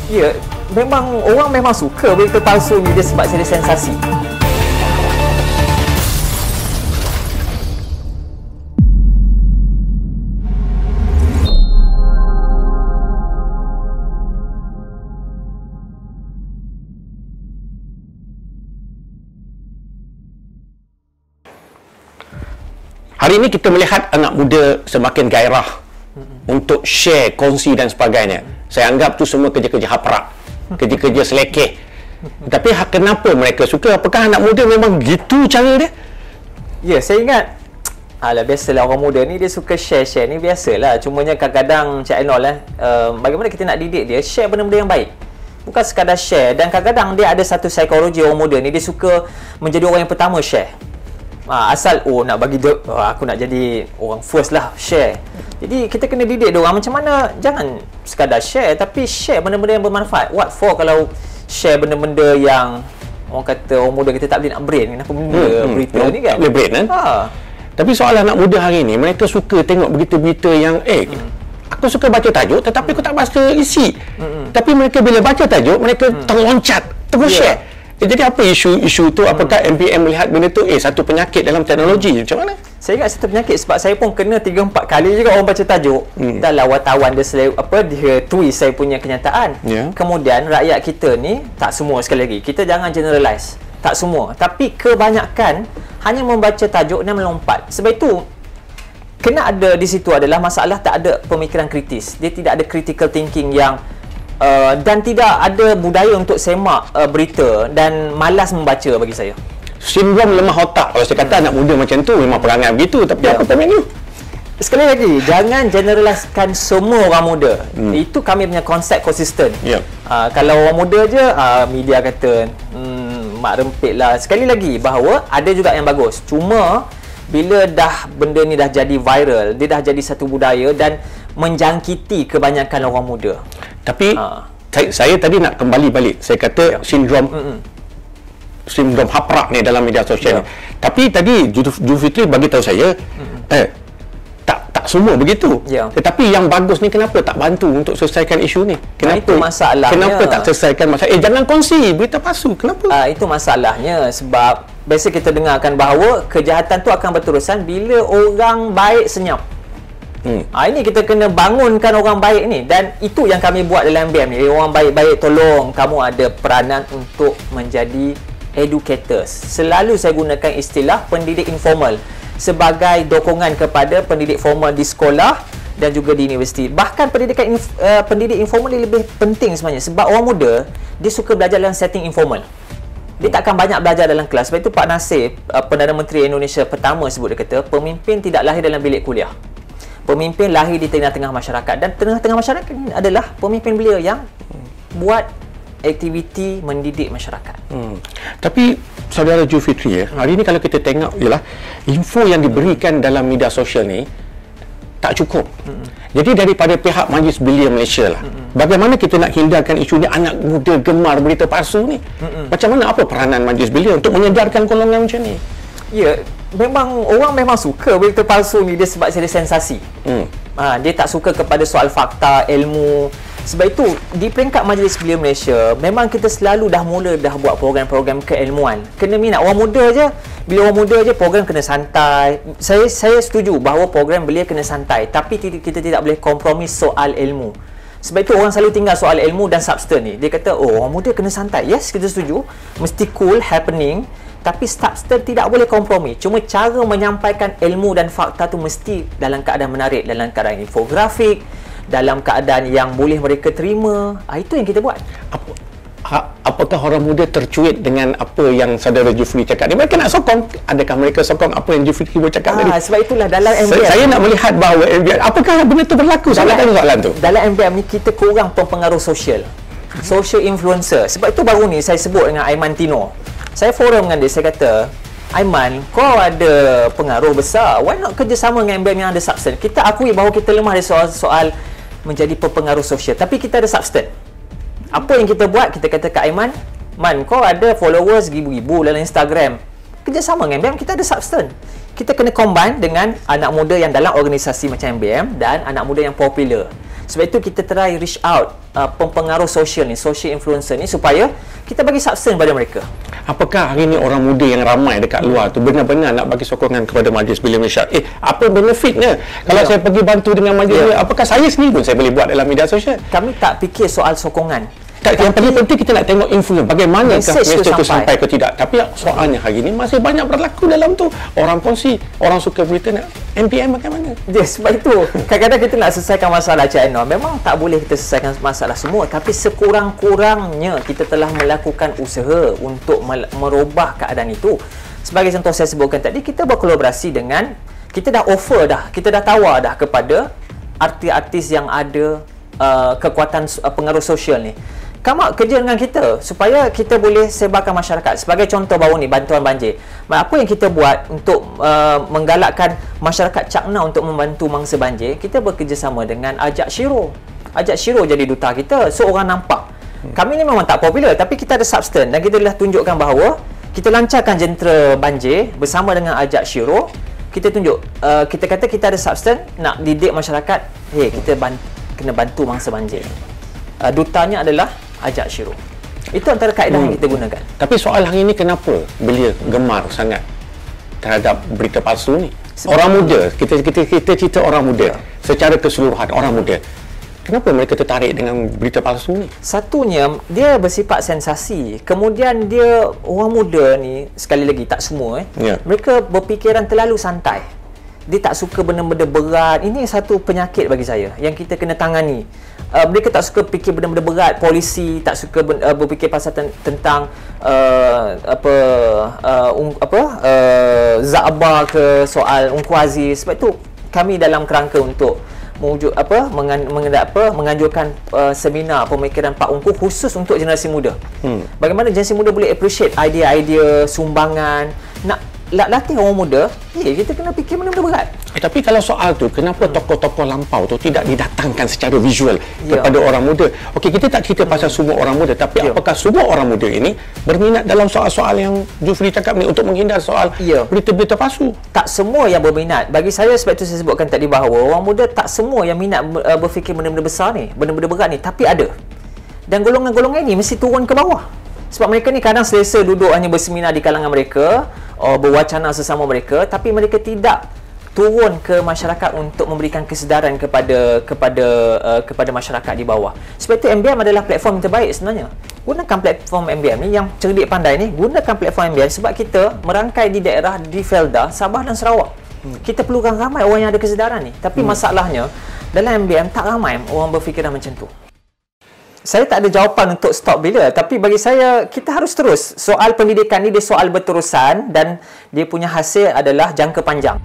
Ya, memang orang memang suka berita palsu ni dia sebab jadi sensasi. Hari ini kita melihat anak muda semakin gairah untuk share, kongsi dan sebagainya. Saya anggap tu semua kerja-kerja haprak, kerja-kerja selekeh. Tapi kenapa mereka suka? Apakah anak muda memang gitu cara dia? Ya, saya ingat biasalah orang muda ni dia suka share ni biasalah. Cumanya kadang-kadang Cik Ainul bagaimana kita nak didik dia share benda-benda yang baik. Bukan sekadar share, dan kadang-kadang dia ada satu psikologi orang muda ni, dia suka menjadi orang yang pertama share. Asal nak bagi dia, aku nak jadi orang first lah share. Jadi kita kena didik dia orang macam mana, jangan sekadar share, tapi share benda-benda yang bermanfaat. What for kalau share benda-benda yang orang kata orang muda kita tak boleh nak brain. Kenapa benda berita ni kan? Tak boleh brain kan? Tapi soalan anak muda hari ni, mereka suka tengok berita-berita yang aku suka baca tajuk tetapi aku tak baca isi. Tapi mereka bila baca tajuk, mereka terloncat, terus share. Jadi apa isu-isu tu? Apakah MPM melihat benda tu satu penyakit dalam teknologi? Macam mana? Saya ingat satu penyakit sebab saya pun kena 3-4 kali juga orang baca tajuk. Dah lah wartawan dia twist saya punya kenyataan. Kemudian rakyat kita ni, tak semua, sekali lagi kita jangan generalize, tak semua, tapi kebanyakan hanya membaca tajuk dan melompat. Sebab itu kena ada di situ adalah masalah tak ada pemikiran kritis. Dia tidak ada critical thinking yang dan tidak ada budaya untuk semak berita dan malas membaca bagi saya. Sindrom lemah otak. Kalau saya kata anak muda macam tu memang perangai begitu, tapi apa pun ni? Sekali lagi, jangan generaliskan semua orang muda. Itu kami punya konsep konsisten. Kalau orang muda je, media kata mak rempit lah. Sekali lagi, bahawa ada juga yang bagus. Cuma bila dah benda ni dah jadi viral, dia dah jadi satu budaya dan menjangkiti kebanyakan orang muda. Tapi saya tadi nak kembali balik. Saya kata sindrom haprak ni dalam media sosial. Tapi tadi Julfitri bagi tahu saya tak semua begitu. Tetapi yang bagus ni kenapa tak bantu untuk selesaikan isu ni? Kenapa itu masalahnya? Kenapa tak selesaikan masalah? Jangan kongsi berita palsu. Kenapa? Itu masalahnya sebab biasa kita dengarkan bahawa kejahatan tu akan berterusan bila orang baik senyap. Ini kita kena bangunkan orang baik ni, dan itu yang kami buat dalam MBM ni. Orang baik-baik, tolong kamu ada peranan untuk menjadi educators. Selalu saya gunakan istilah pendidik informal sebagai dokongan kepada pendidik formal di sekolah dan juga di universiti. Bahkan pendidik informal ni lebih penting sebenarnya sebab orang muda dia suka belajar dalam setting informal. Dia takkan banyak belajar dalam kelas. Sebab itu Pak Nasir, Perdana Menteri Indonesia pertama sebut, dia kata pemimpin tidak lahir dalam bilik kuliah. Pemimpin lahir di tengah-tengah masyarakat, dan tengah-tengah masyarakat ini adalah pemimpin belia yang buat aktiviti mendidik masyarakat. Tapi saudara Julfitri, hari ini kalau kita tengok ialah info yang diberikan dalam media sosial ni tak cukup. Jadi daripada pihak Majlis Belia Malaysia lah, bagaimana kita nak hindarkan isu ni, anak muda gemar berita palsu ni? Macam mana, apa peranan Majlis Belia untuk menyedarkan golongan macam ni? Ya, memang orang memang suka berita palsu ni, dia sebab jadi sensasi. Dia tak suka kepada soal fakta, ilmu. Sebab itu di peringkat Majlis Belia Malaysia memang kita selalu dah buat program-program keilmuan. Kena minat orang muda je. Bila orang muda je, program kena santai. Saya setuju bahawa program belia kena santai, tapi kita tidak boleh kompromi soal ilmu. Sebab itu orang selalu tinggal soal ilmu dan substan ni. Dia kata orang muda kena santai. Yes, kita setuju. Mesti cool, happening. Tapi substan tidak boleh kompromi. Cuma cara menyampaikan ilmu dan fakta tu mesti dalam keadaan menarik, dalam keadaan infografik, dalam keadaan yang boleh mereka terima. Itu yang kita buat. Apakah orang muda tercuit dengan apa yang saudara Julfitri cakap ni? Mereka nak sokong. Adakah mereka sokong apa yang Julfitri bercakap tadi? Sebab itulah dalam MBM saya nak melihat bahawa MBM, apakah benda tu berlaku? Soalan tu. Dalam MBM ni kita kurang pengaruh sosial. Social influencer. Sebab itu baru ni saya sebut dengan Aiman Tino. Saya forum dengan dia, saya kata, Aiman, kau ada pengaruh besar. Why not kerjasama dengan MBM yang ada substan? Kita akui bahawa kita lemah dari soal menjadi pengaruh sosial, tapi kita ada substan. Apa yang kita buat? Kita kata kat Aiman, Man, kau ada followers ribu-ribu dalam Instagram. Kerjasama dengan MBM, kita ada substan. kita kena combine dengan anak muda yang dalam organisasi macam MBM dan anak muda yang popular. Sebab itu kita try reach out pempengaruh sosial ni, social influencer ni, supaya kita bagi substance pada mereka. Apakah hari ni orang muda yang ramai dekat luar tu benar-benar nak bagi sokongan kepada Majlis Belia Malaysia? Apa benefitnya kalau saya pergi bantu dengan majlis? Apakah saya sendiri pun saya boleh buat dalam media sosial? Kami tak fikir soal sokongan. Yang paling penting kita nak tengok influence, bagaimana message itu sampai ke tidak. Tapi soalnya hari ini masih banyak berlaku dalam tu. Orang kongsi, orang suka berita, nak MPM bagaimana? Sebab itu kadang-kadang kita nak selesaikan masalah Cik Ainur. Memang tak boleh kita selesaikan masalah semua, tapi sekurang-kurangnya kita telah melakukan usaha untuk merubah keadaan itu. Sebagai contoh saya sebutkan tadi, kita berkolaborasi dengan, kita dah offer dah, kita dah tawar dah kepada artis-artis yang ada kekuatan pengaruh sosial ni, come out kerja dengan kita supaya kita boleh sebarkan masyarakat. Sebagai contoh baru ni, bantuan banjir. Apa yang kita buat untuk menggalakkan masyarakat Cakna untuk membantu mangsa banjir, kita bekerjasama dengan Ajak Shiro. Ajak Shiro jadi duta kita, so orang nampak. Kami ni memang tak popular, tapi kita ada substance dan kita dah tunjukkan bahawa kita lancarkan jentera banjir bersama dengan Ajak Shiro. Kita tunjuk, kita kata kita ada substance nak didik masyarakat, hey, kita kena bantu mangsa banjir. Dutanya adalah Ajak Shiro. Itu antara kaedah yang kita gunakan. Tapi soal hari ini, kenapa Belia gemar sangat terhadap berita palsu ni? Orang muda, kita cerita orang muda, secara keseluruhan orang muda. Kenapa mereka tertarik dengan berita palsu ni? Satunya, dia bersifat sensasi. Kemudian dia, orang muda ni, sekali lagi tak semua, mereka berfikiran terlalu santai. Dia tak suka benda-benda berat. Ini satu penyakit bagi saya yang kita kena tangani. Mereka tak suka fikir benda-benda berat. Polisi tak suka berfikir pasal tentang Za'bar ke soal Ungku Aziz. Sebab itu kami dalam kerangka untuk menganjurkan seminar pemikiran Pak Ungku khusus untuk generasi muda. Bagaimana generasi muda boleh appreciate idea-idea, sumbangan, nak latih orang muda, kita kena fikir benda-benda berat. Tapi kalau soal tu, kenapa tokoh-tokoh lampau tu tidak didatangkan secara visual kepada orang muda? Okey, kita tak cerita pasal semua orang muda, tapi apakah semua orang muda ini berminat dalam soal-soal yang Jufri cakap ni untuk menghindar soal berita-berita palsu? Tak semua yang berminat. Bagi saya, sebab itu saya sebutkan tadi bahawa orang muda tak semua yang minat berfikir benda-benda besar ni, benda-benda berat ni, tapi ada. Dan golongan-golongan ini mesti turun ke bawah. Sebab mereka ni kadang selesa duduk hanya berseminar di kalangan mereka, berwacana sesama mereka, tapi mereka tidak turun ke masyarakat untuk memberikan kesedaran kepada masyarakat di bawah. Sebab itu MBM adalah platform yang terbaik sebenarnya. Gunakan platform MBM ni, yang cerdik pandai ni, gunakan platform MBM sebab kita merangkai di daerah di Felda, Sabah dan Sarawak. Kita perlukan ramai orang yang ada kesedaran ni. Tapi masalahnya, dalam MBM tak ramai orang berfikiran macam tu. Saya tak ada jawapan untuk stop bila, tapi bagi saya kita harus terus. Soal pendidikan ni dia soal berterusan dan dia punya hasil adalah jangka panjang.